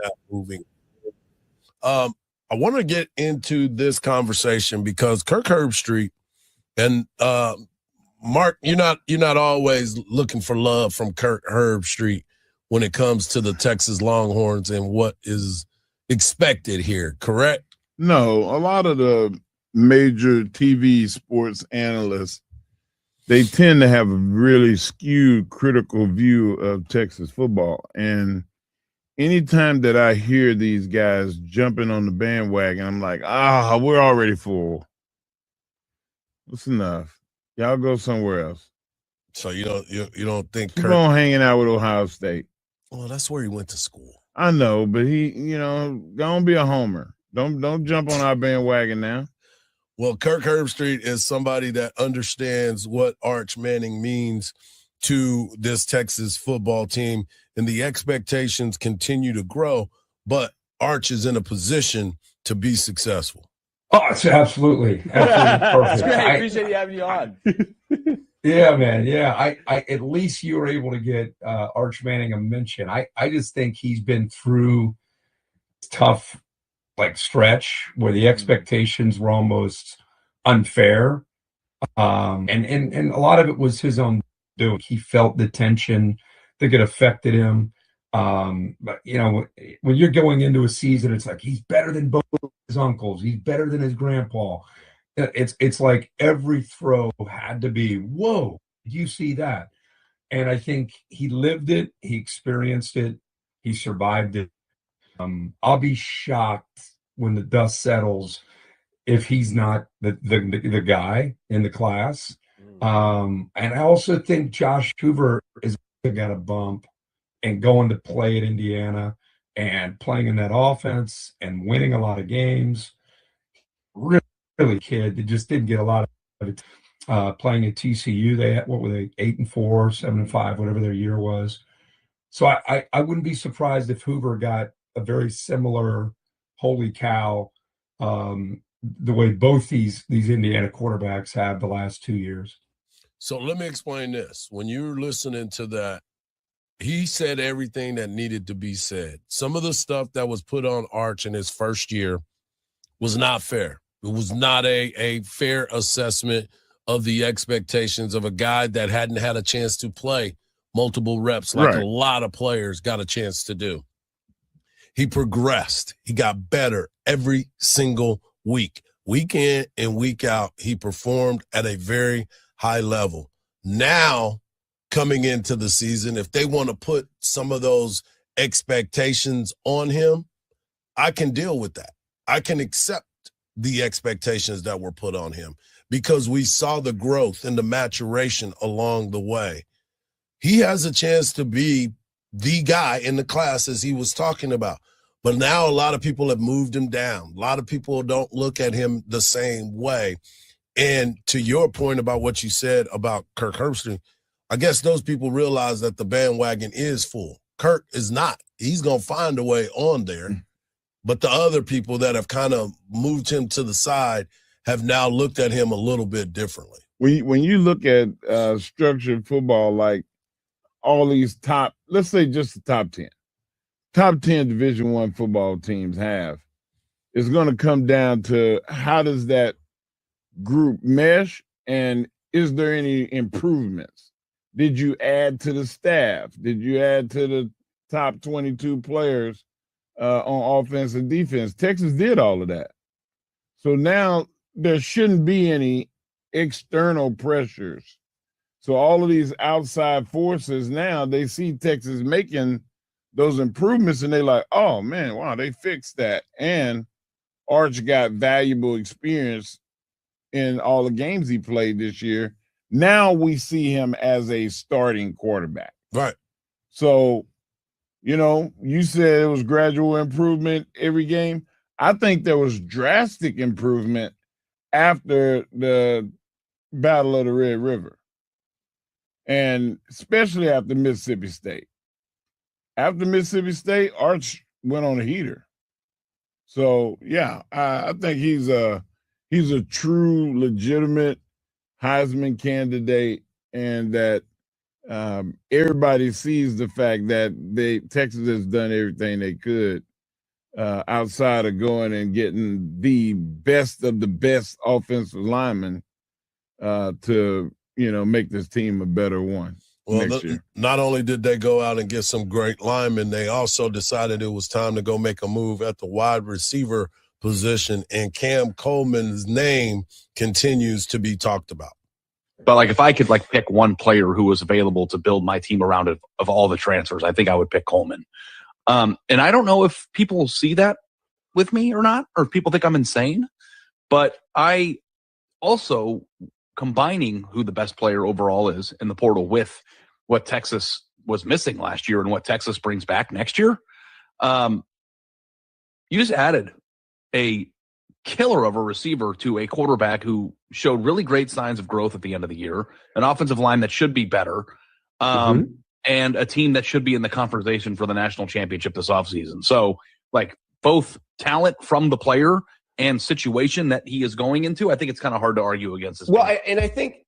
that moving. I want to get into this conversation because Kirk Herbstreit and Mark, you're not always looking for love from Kirk Herbstreit when it comes to the Texas Longhorns and what is expected here, correct? No, a lot of the major TV sports analysts, they tend to have a really skewed critical view of Texas football. And anytime that I hear these guys jumping on the bandwagon, I'm like, we're already full. That's enough. Y'all go somewhere else. So you don't think Keep on hanging out with Ohio State. Well, that's where he went to school. I know, but he, don't be a homer. Don't jump on our bandwagon now. Well, Kirk Herbstreit is somebody that understands what Arch Manning means to this Texas football team, and the expectations continue to grow, but Arch is in a position to be successful. Oh, it's absolutely perfect. I appreciate you having you on. Yeah, man. Yeah, I at least you were able to get Arch Manning a mention. I just think he's been through tough stretch where the expectations were almost unfair, and a lot of it was his own doing. He felt the tension that it affected him. But when you're going into a season, it's like he's better than both his uncles. He's better than his grandpa. It's like every throw had to be, whoa, did you see that? And I think he lived it. He experienced it. He survived it. I'll be shocked when the dust settles if he's not the guy in the class. And I also think Josh Hoover is got a bump and going to play at Indiana and playing in that offense and winning a lot of games. Really kid that just didn't get a lot of it. Playing at TCU, they had, what were they, 8-4, 7-5, whatever their year was. So I wouldn't be surprised if Hoover got a very similar holy cow, the way both these Indiana quarterbacks have the last 2 years. So let me explain this. When you're listening to that, he said everything that needed to be said. Some of the stuff that was put on Arch in his first year was not fair. It was not a fair assessment of the expectations of a guy that hadn't had a chance to play multiple reps like a lot of players got a chance to do. He progressed. He got better every single week. Week in and week out, he performed at a very high level. Now, coming into the season, if they want to put some of those expectations on him, I can deal with that. I can accept the expectations that were put on him because we saw the growth and the maturation along the way. He has a chance to be the guy in the class as he was talking about. But now a lot of people have moved him down. A lot of people don't look at him the same way. And to your point about what you said about Kirk Herbstreit, I guess those people realize that the bandwagon is full. Kirk is not. He's going to find a way on there. But the other people that have kind of moved him to the side have now looked at him a little bit differently. When you look at structured football, like all these top, let's say just the top 10 Division I football teams have, it's going to come down to how does that group mesh and is there any improvements? Did you add to the staff? Did you add to the top 22 players on offense and defense? Texas did all of that. So now there shouldn't be any external pressures. So all of these outside forces now, they see Texas making those improvements and they're like, oh man, wow, they fixed that. And Arch got valuable experience in all the games he played this year. Now we see him as a starting quarterback. Right. So, you said it was gradual improvement every game. I think there was drastic improvement after the Battle of the Red River. And especially after Mississippi State. After Mississippi State, Arch went on a heater. So, yeah, I think he's a true, legitimate Heisman candidate, and that everybody sees the fact that Texas has done everything they could outside of going and getting the best of the best offensive linemen to, make this team a better one next year. Not only did they go out and get some great linemen, they also decided it was time to go make a move at the wide receiver position, and Cam Coleman's name continues to be talked about. But like, if I could pick one player who was available to build my team around of all the transfers, I think I would pick Coleman. And I don't know if people see that with me or not, or if people think I'm insane, but I also, combining who the best player overall is in the portal with what Texas was missing last year and what Texas brings back next year, you just added a killer of a receiver to a quarterback who showed really great signs of growth at the end of the year, an offensive line that should be better, and a team that should be in the conversation for the national championship this offseason. So, both talent from the player and situation that he is going into, I think it's kind of hard to argue against this. Well, and I think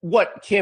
what Cam